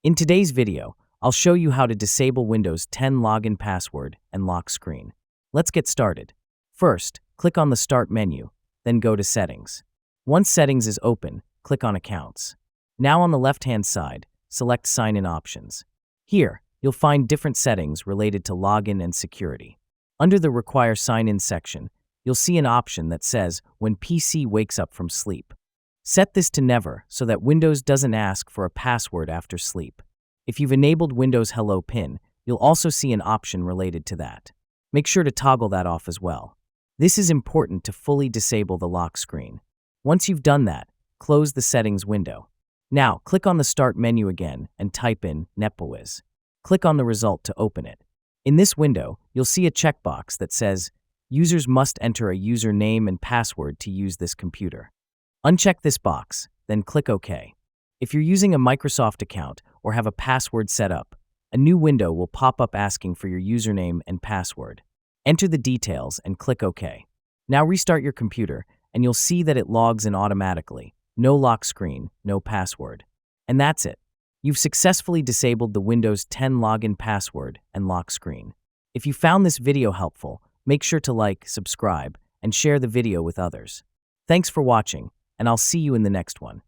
In today's video, I'll show you how to disable Windows 10 login password and lock screen. Let's get started. First, click on the Start menu, then go to Settings. Once Settings is open, click on Accounts. Now on the left-hand side, select Sign-in Options. Here, you'll find different settings related to login and security. Under the Require Sign-in section, you'll see an option that says When PC wakes up from sleep. Set this to Never so that Windows doesn't ask for a password after sleep. If you've enabled Windows Hello PIN, you'll also see an option related to that. Make sure to toggle that off as well. This is important to fully disable the lock screen. Once you've done that, close the Settings window. Now, click on the Start menu again and type in NEPWIZ. Click on the result to open it. In this window, you'll see a checkbox that says, Users must enter a username and password to use this computer. Uncheck this box, then click OK. If you're using a Microsoft account or have a password set up, a new window will pop up asking for your username and password. Enter the details and click OK. Now restart your computer, and you'll see that it logs in automatically. No lock screen, no password. And that's it. You've successfully disabled the Windows 10 login password and lock screen. If you found this video helpful, make sure to like, subscribe, and share the video with others. Thanks for watching, and I'll see you in the next one.